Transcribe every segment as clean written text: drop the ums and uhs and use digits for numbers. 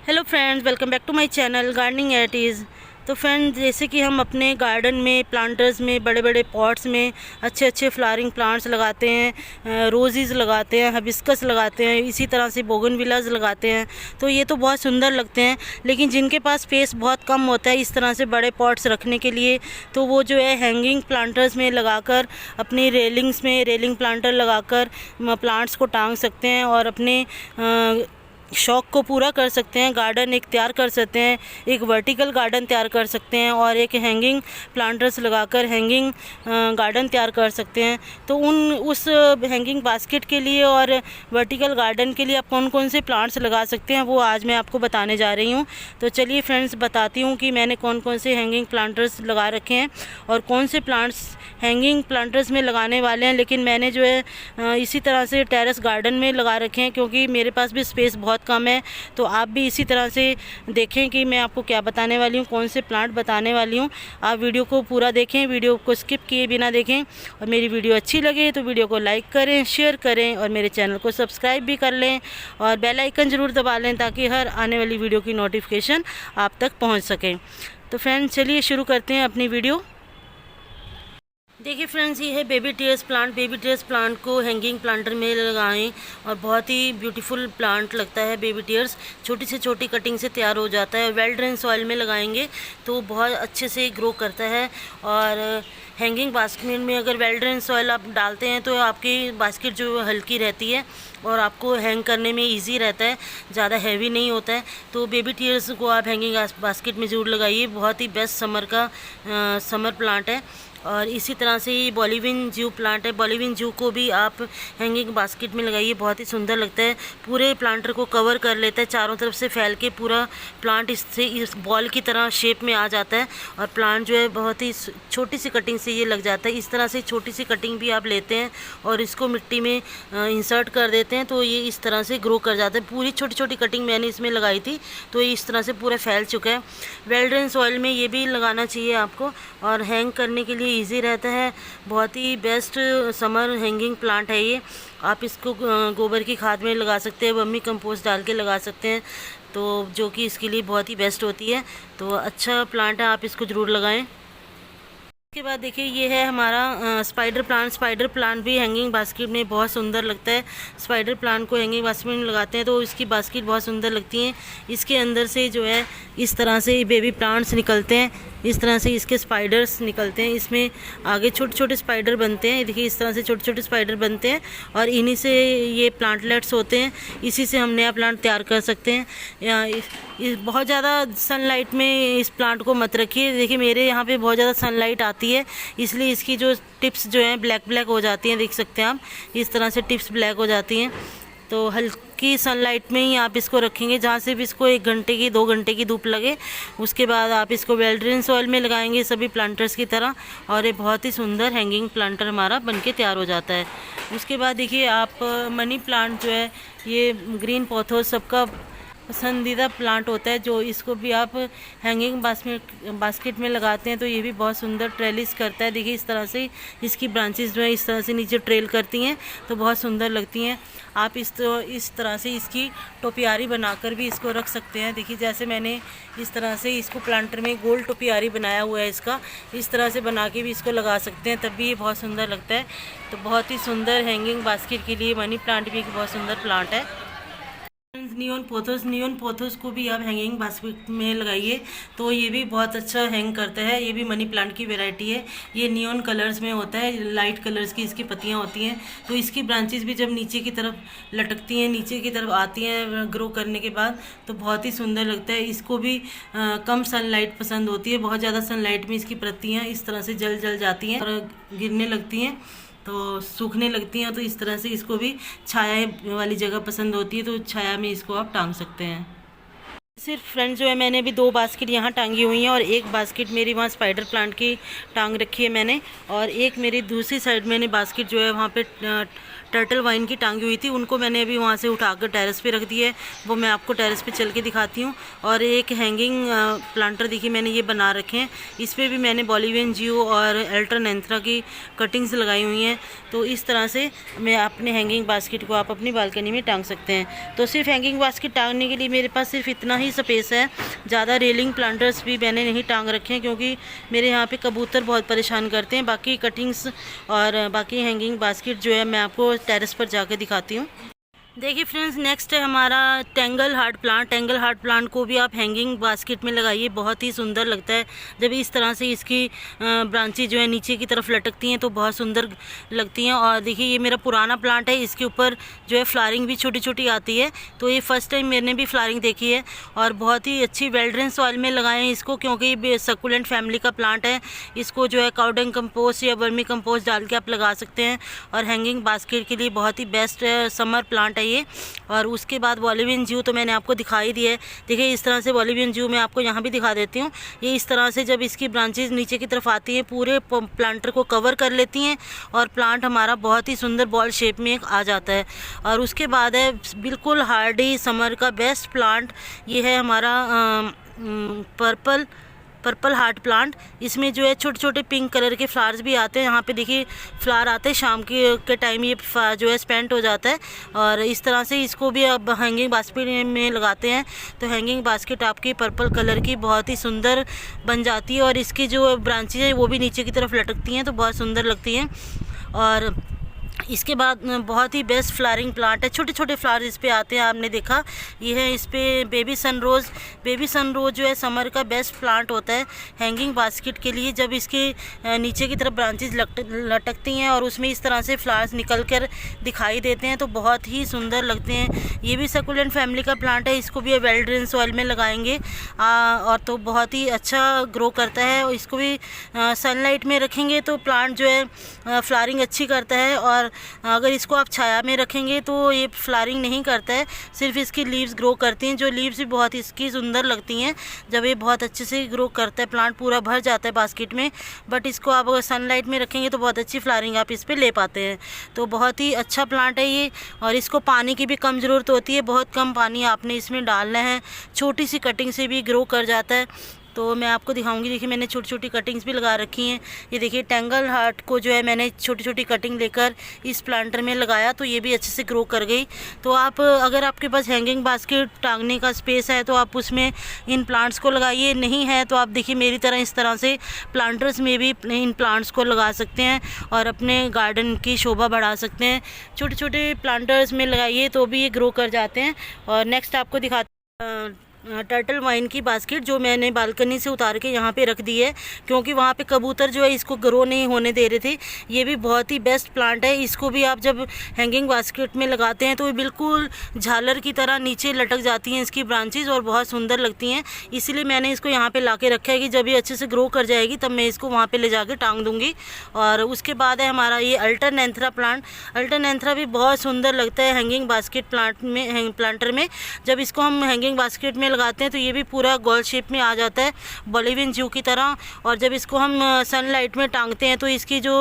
Hello friends, welcome back to my channel gardening at ease. तो friends, जैसे कि हम अपने गार्डन में प्लांटर्स में बड़े बड़े पॉट्स में अच्छे अच्छे फ्लावरिंग प्लांट्स लगाते हैं, रोज़ेज़ लगाते हैं, हिबिस्कस लगाते हैं, इसी तरह से बोगनविलास लगाते हैं। तो ये तो बहुत सुंदर लगते हैं, लेकिन जिनके पास स्पेस बहुत कम होता है इस तरह से बड़े पॉट्स रखने के लिए, तो वो जो है हैंगिंग प्लांटर्स में लगाकर अपनी रेलिंग्स में रेलिंग प्लांटर लगाकर प्लांट्स को टांग सकते हैं और अपने शौक़ को पूरा कर सकते हैं। गार्डन एक तैयार कर सकते हैं, एक वर्टिकल गार्डन तैयार कर सकते हैं और एक हैंगिंग प्लांटर्स लगाकर हैंगिंग गार्डन तैयार कर सकते हैं। तो उस हैंगिंग बास्केट के लिए और वर्टिकल गार्डन के लिए आप कौन कौन से प्लांट्स लगा सकते हैं वो आज मैं आपको बताने जा रही हूँ। तो चलिए फ्रेंड्स, बताती हूँ कि मैंने कौन कौन से हैंगिंग प्लांटर्स लगा रखे हैं और कौन से प्लांट्स हैंगिंग प्लांटर्स में लगाने वाले हैं। लेकिन मैंने जो है इसी तरह से टेरेस गार्डन में लगा रखे हैं, क्योंकि मेरे पास भी स्पेस बहुत कम है। तो आप भी इसी तरह से देखें कि मैं आपको क्या बताने वाली हूँ, कौन से प्लांट बताने वाली हूँ। आप वीडियो को पूरा देखें, वीडियो को स्किप किए बिना देखें। और मेरी वीडियो अच्छी लगे तो वीडियो को लाइक करें, शेयर करें और मेरे चैनल को सब्सक्राइब भी कर लें और बेल आइकन ज़रूर दबा लें ताकि हर आने वाली वीडियो की नोटिफिकेशन आप तक पहुँच सके। तो फ्रेंड्स, चलिए शुरू करते हैं अपनी वीडियो। देखिए फ्रेंड्स, ये है baby tears plant. Baby tears plant को हैंगिंग प्लांटर में लगाएं और बहुत ही ब्यूटीफुल प्लांट लगता है। बेबी टीयर्स छोटी से छोटी कटिंग से तैयार हो जाता है। वेल ड्रेन सॉइल में लगाएंगे तो बहुत अच्छे से ग्रो करता है। और हैंगिंग बास्केट में अगर वेल ड्रेन सॉइल आप डालते हैं तो आपकी बास्केट जो हल्की रहती है और आपको हैंग करने में इजी रहता है, ज़्यादा हैवी नहीं होता है। तो बेबी टीयर्स को आप हैंगिंग बास्केट में ज़रूर लगाइए, बहुत ही बेस्ट समर का समर प्लांट है। और इसी तरह से ये बॉलीविन ज्यू प्लांट है। बॉलीविन ज्यू को भी आप हैंगिंग बास्केट में लगाइए, बहुत ही सुंदर लगता है। पूरे प्लांटर को कवर कर लेता है, चारों तरफ से फैल के पूरा प्लांट इससे इस बॉल की तरह शेप में आ जाता है और प्लांट जो है बहुत ही छोटी सी कटिंग से ये लग जाता है। इस तरह से छोटी सी कटिंग भी आप लेते हैं और इसको मिट्टी में इंसर्ट कर देते हैं तो ये इस तरह से ग्रो कर जाता है। पूरी छोटी छोटी कटिंग मैंने इसमें लगाई थी तो ये इस तरह से पूरा फैल चुका है। वेल ड्रेन सॉइल में ये भी लगाना चाहिए आपको और हैंग करने के लिए इजी रहता है। बहुत ही बेस्ट समर हैंगिंग प्लांट है ये। आप इसको गोबर की खाद में लगा सकते हैं, वर्मी कंपोस्ट डाल के लगा सकते हैं, तो जो कि इसके लिए बहुत ही बेस्ट होती है। तो अच्छा प्लांट है, आप इसको ज़रूर लगाएं। उसके बाद देखिए, ये है हमारा स्पाइडर प्लांट। स्पाइडर प्लांट भी हैंगिंग बास्केट में बहुत सुंदर लगता है। स्पाइडर प्लांट को हैंगिंग बास्केट में लगाते हैं तो इसकी बास्केट बहुत सुंदर लगती है। इसके अंदर से जो है इस तरह से बेबी प्लांट्स निकलते हैं, इस तरह से इसके स्पाइडर्स निकलते हैं। इसमें आगे छोटे छोटे स्पाइडर बनते हैं, देखिए इस तरह से छोटे छोटे स्पाइडर बनते हैं और इन्हीं से ये प्लांटलेट्स होते हैं। इसी से हम नया प्लांट तैयार कर सकते हैं। बहुत ज़्यादा सनलाइट में इस प्लांट को मत रखिए। देखिए मेरे यहाँ पे बहुत ज़्यादा सनलाइट आती है, इसलिए इसकी जो टिप्स जो हैं ब्लैक ब्लैक हो जाती हैं, देख सकते हैं आप, इस तरह से टिप्स ब्लैक हो जाती हैं। तो हल्की सनलाइट में ही आप इसको रखेंगे, जहाँ से भी इसको 1 घंटे की 2 घंटे की धूप लगे। उसके बाद आप इसको वेल ड्रेन सॉइल में लगाएंगे सभी प्लांटर्स की तरह और ये बहुत ही सुंदर हैंगिंग प्लांटर हमारा बनके तैयार हो जाता है। उसके बाद देखिए आप मनी प्लांट जो है, ये ग्रीन पोथोस सबका पसंदीदा प्लांट होता है, जो इसको भी आप हैंगिंग बास्केट में लगाते हैं तो ये भी बहुत सुंदर ट्रेलिस करता है। देखिए इस तरह से इसकी ब्रांचेस जो है इस तरह से नीचे ट्रेल करती हैं तो बहुत सुंदर लगती हैं। आप इस तरह से इसकी टोपियारी बनाकर भी इसको रख सकते हैं। देखिए जैसे मैंने इस तरह से इसको प्लांटर में गोल टोपियारी बनाया हुआ है इसका, इस तरह से बना के भी इसको लगा सकते हैं, तब भी ये बहुत सुंदर लगता है। तो बहुत ही सुंदर हैंगिंग बास्केट के लिए मनी प्लांट भी एक बहुत सुंदर प्लांट है। नियॉन पोथोस को भी आप हैंगिंग बास्केट में लगाइए तो ये भी बहुत अच्छा हैंग करता है। ये भी मनी प्लांट की वैरायटी है। ये नियॉन कलर्स में होता है, लाइट कलर्स की इसकी पत्तियां होती हैं। तो इसकी ब्रांचेस भी जब नीचे की तरफ लटकती हैं, नीचे की तरफ आती हैं ग्रो करने के बाद, तो बहुत ही सुंदर लगता है। इसको भी कम सनलाइट पसंद होती है। बहुत ज़्यादा सनलाइट में इसकी पत्तियाँ इस तरह से जल जाती हैं और गिरने लगती हैं, तो सूखने लगती हैं। तो इस तरह से इसको भी छाया वाली जगह पसंद होती है, तो छाया में इसको आप टांग सकते हैं। सिर्फ फ्रेंड्स जो है, मैंने अभी 2 बास्केट यहाँ टांगी हुई हैं और 1 बास्केट मेरी वहाँ स्पाइडर प्लांट की टांग रखी है मैंने, और एक मेरी दूसरी साइड मैंने बास्केट जो है वहाँ पे टर्टल वाइन की टांगी हुई थी, उनको मैंने अभी वहाँ से उठाकर टेरेस पे रख दिया है। वो मैं आपको टेरेस पे चल के दिखाती हूँ। और एक हैंगिंग प्लांटर देखिए मैंने ये बना रखे हैं, इस पर भी मैंने बोलिवियन जियो और अल्टरनेंथ्रा की कटिंग्स लगाई हुई हैं। तो इस तरह से मैं अपने हैंगिंग बास्केट को आप अपनी बालकनी में टांग सकते हैं। तो सिर्फ हैंगिंग बास्केट टांगने के लिए मेरे पास सिर्फ इतना ही स्पेस है, ज़्यादा रेलिंग प्लांटर्स भी मैंने नहीं टांग रखे हैं, क्योंकि मेरे यहाँ पे कबूतर बहुत परेशान करते हैं। बाकी कटिंग्स और बाकी हैंगिंग बास्केट जो है मैं आपको टेरेस पर जाकर दिखाती हूँ। देखिए फ्रेंड्स, नेक्स्ट है हमारा tangle heart plant. Tangle heart plant को भी आप हैंगिंग बास्केट में लगाइए, बहुत ही सुंदर लगता है। जब इस तरह से इसकी ब्रांचेज जो है नीचे की तरफ लटकती हैं तो बहुत सुंदर लगती हैं। और देखिए ये मेरा पुराना प्लांट है, इसके ऊपर जो है फ्लावरिंग भी छोटी छोटी आती है। तो ये फर्स्ट टाइम मैंने भी फ्लावरिंग देखी है और बहुत ही अच्छी वेल्ड्रेन सॉइल में लगाए हैं इसको, क्योंकि ये सक्कुलेंट फैमिली का प्लांट है। इसको जो है काउडंग कंपोस्ट या वर्मी कंपोस्ट डाल के आप लगा सकते हैं और हैंगिंग बास्केट के लिए बहुत ही बेस्ट समर प्लांट ये। और उसके बाद बोलिवियन जियो तो मैंने आपको दिखाई दिया है। देखिए इस तरह से बोलिवियन जियो मैं आपको यहाँ भी दिखा देती हूँ। ये इस तरह से जब इसकी ब्रांचेज नीचे की तरफ आती हैं पूरे प्लांटर को कवर कर लेती हैं और प्लांट हमारा बहुत ही सुंदर बॉल शेप में आ जाता है। और उसके बाद है बिल्कुल हार्डी समर का बेस्ट प्लांट, ये है हमारा पर्पल हार्ट प्लांट। इसमें जो है छोटे छोटे पिंक कलर के फ्लावर्स भी आते हैं। यहाँ पे देखिए फ्लावर आते हैं, शाम के टाइम ये जो है स्पेंट हो जाता है। और इस तरह से इसको भी अब हैंगिंग बास्केट में लगाते हैं तो हैंगिंग बास्केट आपकी पर्पल कलर की बहुत ही सुंदर बन जाती है। और इसकी जो ब्रांचेज हैं वो भी नीचे की तरफ लटकती हैं तो बहुत सुंदर लगती हैं। और इसके बाद बहुत ही बेस्ट फ्लावरिंग प्लांट है, छोटे छोटे फ्लावर इस पे आते हैं, आपने देखा। ये है इस पे बेबी सनरोज़। बेबी सनरोज़ जो है समर का बेस्ट प्लांट होता है हैंगिंग बास्केट के लिए। जब इसके नीचे की तरफ ब्रांचेज लटकती हैं और उसमें इस तरह से फ्लावर्स निकल कर दिखाई देते हैं तो बहुत ही सुंदर लगते हैं। ये भी सक्कुलेंट फैमिली का प्लांट है, इसको भी वेल ड्रेन सॉइल में लगाएंगे और तो बहुत ही अच्छा ग्रो करता है। और इसको भी सनलाइट में रखेंगे तो प्लांट जो है फ्लावरिंग अच्छी करता है। और अगर इसको आप छाया में रखेंगे तो ये फ्लावरिंग नहीं करता है, सिर्फ इसकी लीव्स ग्रो करती हैं, जो लीव्स भी बहुत इसकी सुंदर लगती हैं। जब ये बहुत अच्छे से ग्रो करता है प्लांट पूरा भर जाता है बास्केट में। बट इसको आप अगर सनलाइट में रखेंगे तो बहुत अच्छी फ्लावरिंग आप इस पर ले पाते हैं। तो बहुत ही अच्छा प्लांट है ये। और इसको पानी की भी कम ज़रूरत होती है, बहुत कम पानी आपने इसमें डालना है, छोटी सी कटिंग से भी ग्रो कर जाता है। तो मैं आपको दिखाऊंगी। देखिए मैंने छोटी छोटी कटिंग्स भी लगा रखी हैं। ये देखिए टेंगल हार्ट को जो है मैंने छोटी छोटी कटिंग लेकर इस प्लांटर में लगाया तो ये भी अच्छे से ग्रो कर गई। तो आप अगर आपके पास हैंगिंग बास्केट टांगने का स्पेस है तो आप उसमें इन प्लांट्स को लगाइए, नहीं है तो आप देखिए मेरी तरह इस तरह से प्लांटर्स में भी इन प्लांट्स को लगा सकते हैं और अपने गार्डन की शोभा बढ़ा सकते हैं। छोटे छोटे प्लांटर्स में लगाइए तो भी ये ग्रो कर जाते हैं। और नेक्स्ट आपको दिखाते टर्टल वाइन की बास्केट जो मैंने बालकनी से उतार के यहाँ पे रख दी है, क्योंकि वहाँ पे कबूतर जो है इसको ग्रो नहीं होने दे रहे थे। ये भी बहुत ही बेस्ट प्लांट है। इसको भी आप जब हैंगिंग बास्केट में लगाते हैं तो ये बिल्कुल झालर की तरह नीचे लटक जाती हैं इसकी ब्रांचेज और बहुत सुंदर लगती हैं। इसीलिए मैंने इसको यहाँ पर ला के रखा है कि जब ये अच्छे से ग्रो कर जाएगी तब मैं इसको वहाँ पर ले जा टांग दूँगी। और उसके बाद है हमारा ये अल्टरनेंथ्रा प्लांट। अल्टरनेंथ्रा भी बहुत सुंदर लगता है हैंगिंग बास्केट प्लांटर में। जब इसको हम हैंगिंग बास्केट में लगाते हैं तो ये भी पूरा गोल शेप में आ जाता है बोलिवियन जियो की तरह। और जब इसको हम सनलाइट में टांगते हैं तो इसकी जो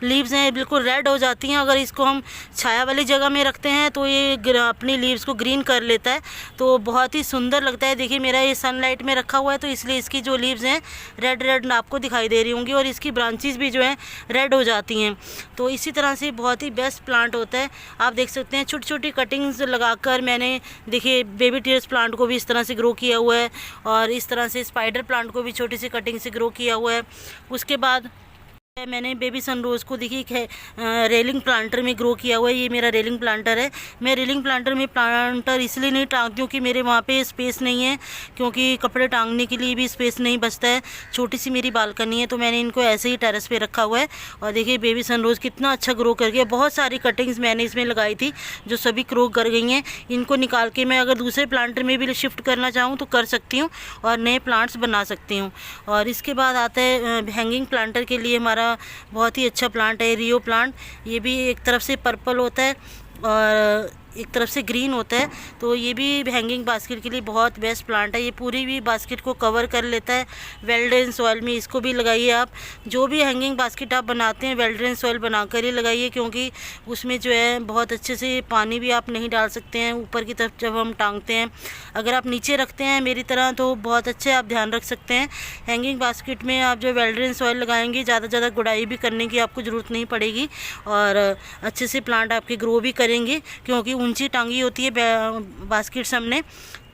लीव्स हैं बिल्कुल रेड हो जाती हैं। अगर इसको हम छाया वाली जगह में रखते हैं तो ये अपनी लीव्स को ग्रीन कर लेता है, तो बहुत ही सुंदर लगता है। देखिए मेरा ये सनलाइट में रखा हुआ है तो इसलिए इसकी जो लीव्स हैं रेड रेड आपको दिखाई दे रही होंगी और इसकी ब्रांचेज भी जो है रेड हो जाती हैं। तो इसी तरह से बहुत ही बेस्ट प्लांट होता है। आप देख सकते हैं छोटी छोटी कटिंग्स लगाकर मैंने देखिए बेबी टीयर्स प्लांट को भी इस तरह से ग्रो किया हुआ है और इस तरह से स्पाइडर प्लांट को भी छोटी सी कटिंग से ग्रो किया हुआ है। उसके बाद मैंने बेबी सनरोज़ को देखिए रेलिंग प्लांटर में ग्रो किया हुआ है। ये मेरा रेलिंग प्लांटर है। मैं रेलिंग प्लांटर में प्लांटर इसलिए नहीं टांगती हूँ कि मेरे वहाँ पे स्पेस नहीं है, क्योंकि कपड़े टांगने के लिए भी स्पेस नहीं बचता है। छोटी सी मेरी बालकनी है तो मैंने इनको ऐसे ही टेरेस पे रखा हुआ है। और देखिए बेबी सनरोज़ कितना अच्छा ग्रो कर गया। बहुत सारी कटिंग्स मैंने इसमें लगाई थी जो सभी ग्रो कर गई हैं। इनको निकाल के मैं अगर दूसरे प्लांटर में भी शिफ्ट करना चाहूँ तो कर सकती हूँ और नए प्लांट्स बना सकती हूँ। और इसके बाद आता है हैंगिंग प्लांटर के लिए हमारा बहुत ही अच्छा प्लांट है रियो प्लांट। ये भी एक तरफ से पर्पल होता है और एक तरफ से ग्रीन होता है, तो ये भी हैंगिंग बास्केट के लिए बहुत बेस्ट प्लांट है। ये पूरी भी बास्केट को कवर कर लेता है। वेल्डेन सॉइल में इसको भी लगाइए। आप जो भी हैंगिंग बास्केट आप बनाते हैं वेल्डेन सॉइल बनाकर ही लगाइए, क्योंकि उसमें जो है बहुत अच्छे से पानी भी आप नहीं डाल सकते हैं ऊपर की तरफ जब हम टांगते हैं। अगर आप नीचे रखते हैं मेरी तरह तो बहुत अच्छे आप ध्यान रख सकते हैं। हैंगिंग बास्केट में आप जो वेल्डेन सॉइल लगाएंगे ज़्यादा गुड़ाई भी करने की आपको ज़रूरत नहीं पड़ेगी और अच्छे से प्लांट आपके ग्रो भी करेंगे, क्योंकि ऊंची टांगी होती है बास्केट हमने,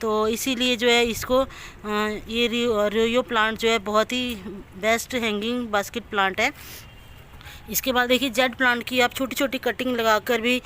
तो इसीलिए जो है इसको ये रियो प्लांट जो है बहुत ही बेस्ट हैंगिंग बास्केट प्लांट है। इसके बाद देखिए जेड प्लांट की आप छोटी छोटी कटिंग लगाकर भी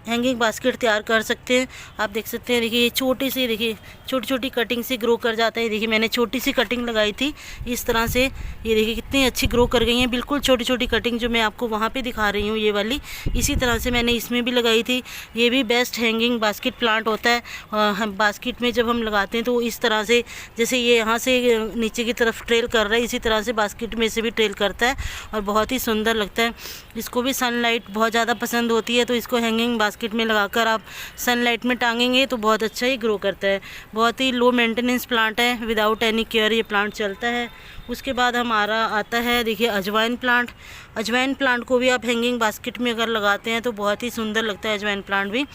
हैंगिंग बास्केट तैयार कर सकते हैं। आप देख सकते हैं, देखिए छोटी सी, देखिए छोटी छोटी कटिंग से ग्रो कर जाता है। देखिए मैंने छोटी सी कटिंग लगाई थी इस तरह से, ये देखिए कितनी अच्छी ग्रो कर गई हैं। बिल्कुल छोटी छोटी कटिंग जो मैं आपको वहाँ पे दिखा रही हूँ ये वाली, इसी तरह से मैंने इसमें भी लगाई थी। ये भी बेस्ट हैंगिंग बास्केट प्लांट होता है। हम बास्केट में जब हम लगाते हैं तो इस तरह से, जैसे ये यहाँ से नीचे की तरफ ट्रेल कर रहा है, इसी तरह से बास्केट में से भी ट्रेल करता है और बहुत ही सुंदर लगता है। इसको भी सनलाइट बहुत ज़्यादा पसंद होती है, तो इसको हैंगिंग बास्केट में लगाकर आप सनलाइट में टांगेंगे तो बहुत अच्छा ही ग्रो करता है। बहुत ही लो मेंटेनेंस प्लांट है, विदाउट एनी केयर ये प्लांट चलता है। उसके बाद हमारा आता है देखिए अजवाइन प्लांट। अजवाइन प्लांट को भी आप हैंगिंग बास्केट में अगर लगाते हैं तो बहुत ही सुंदर लगता है अजवाइन प्लांट भी।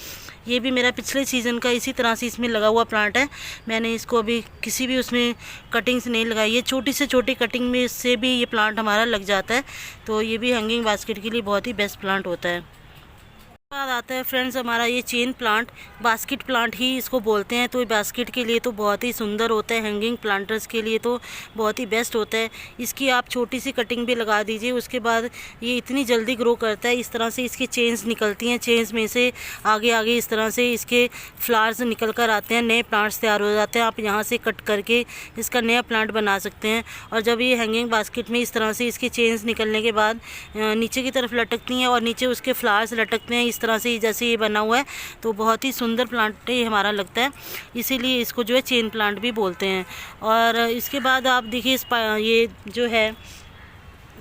ये भी मेरा पिछले सीज़न का इसी तरह से इसमें लगा हुआ प्लांट है। मैंने इसको अभी किसी भी उसमें कटिंग्स नहीं लगाई है, छोटी से छोटी कटिंग में इससे भी ये प्लांट हमारा लग जाता है। तो ये भी हैंगिंग बास्केट के लिए बहुत ही बेस्ट प्लांट होता है। बाद आता है फ्रेंड्स हमारा ये चेन प्लांट, बास्केट प्लांट ही इसको बोलते हैं। तो ये बास्केट के लिए तो बहुत ही सुंदर होता है, हैंगिंग प्लांटर्स के लिए तो बहुत ही बेस्ट होता है। इसकी आप छोटी सी कटिंग भी लगा दीजिए, उसके बाद ये इतनी जल्दी ग्रो करता है। इस तरह से इसकी चेन्स निकलती हैं, चेन्स में से आगे आगे इस तरह से इसके फ्लावर्स निकल कर आते हैं, नए प्लांट्स तैयार हो जाते हैं। आप यहाँ से कट करके इसका नया प्लांट बना सकते हैं। और जब ये हैंगिंग बास्केट में इस तरह से इसकी चेन्स निकलने के बाद नीचे की तरफ लटकती हैं और नीचे उसके फ्लावर्स लटकते हैं इस तरह से, जैसे ये बना हुआ है, तो बहुत ही सुंदर प्लांट ये हमारा लगता है। इसीलिए इसको जो है चेन प्लांट भी बोलते हैं। और इसके बाद आप देखिए ये जो है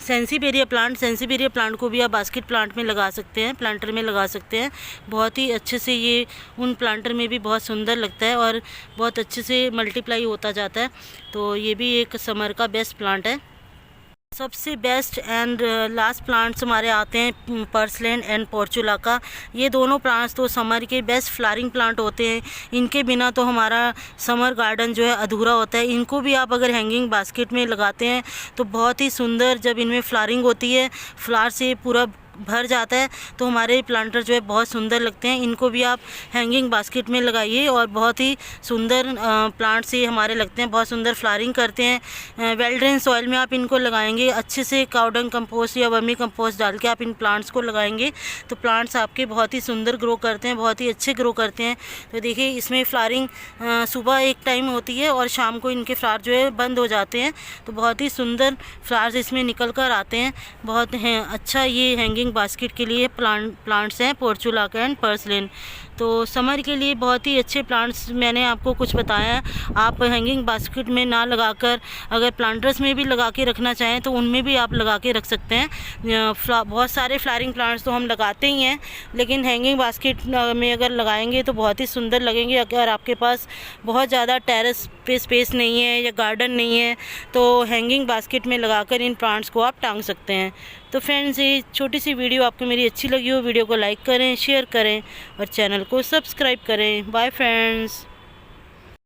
सेंसीबेरिया प्लांट, सेंसीबेरिया प्लांट को भी आप बास्केट प्लांट में लगा सकते हैं, प्लांटर में लगा सकते हैं। बहुत ही अच्छे से ये उन प्लांटर में भी बहुत सुंदर लगता है और बहुत अच्छे से मल्टीप्लाई होता जाता है। तो ये भी एक समर का बेस्ट प्लांट है। सबसे बेस्ट एंड लास्ट प्लांट्स हमारे आते हैं पर्सलेन एंड पोर्चुलाका। ये दोनों प्लांट्स तो समर के बेस्ट फ्लावरिंग प्लांट होते हैं। इनके बिना तो हमारा समर गार्डन जो है अधूरा होता है। इनको भी आप अगर हैंगिंग बास्केट में लगाते हैं तो बहुत ही सुंदर, जब इनमें फ्लावरिंग होती है, फ्लावर से पूरा भर जाता है, तो हमारे प्लांटर जो है बहुत सुंदर लगते हैं। इनको भी आप हैंगिंग बास्केट में लगाइए और बहुत ही सुंदर प्लांट से हमारे लगते हैं, बहुत सुंदर फ्लावरिंग करते हैं। वेल ड्रेन सॉइल में आप इनको लगाएंगे, अच्छे से काउडंग कंपोस्ट या वर्मी कंपोस्ट डाल के आप इन प्लांट्स को लगाएंगे तो प्लांट्स आपके बहुत ही सुंदर ग्रो करते हैं, बहुत ही अच्छे ग्रो करते हैं। तो देखिए इसमें फ्लावरिंग सुबह एक टाइम होती है और शाम को इनके फ्लावर जो है बंद हो जाते हैं, तो बहुत ही सुंदर फ्लावर्स इसमें निकल कर आते हैं। बहुत हैं अच्छा ये हैंगिंग बास्केट के लिए प्लांट्स हैं पोर्चुलाका एंड पर्सलेन। तो समर के लिए बहुत ही अच्छे प्लांट्स मैंने आपको कुछ बताया है। आप हैंगिंग बास्केट में ना लगाकर अगर प्लांटर्स में भी लगा के रखना चाहें तो उनमें भी आप लगा के रख सकते हैं। बहुत सारे फ्लावरिंग प्लांट्स तो हम लगाते ही हैं, लेकिन हैंगिंग बास्केट में अगर लगाएंगे तो बहुत ही सुंदर लगेंगे। अगर आपके पास बहुत ज़्यादा टेरेस पे स्पेस नहीं है या गार्डन नहीं है तो हैंगिंग बास्केट में लगाकर इन प्लांट्स को आप टांग सकते हैं। तो फ्रेंड्स, ये छोटी सी वीडियो आपको मेरी अच्छी लगी हो, वीडियो को लाइक करें, शेयर करें और चैनल को सब्सक्राइब करें। Bye friends.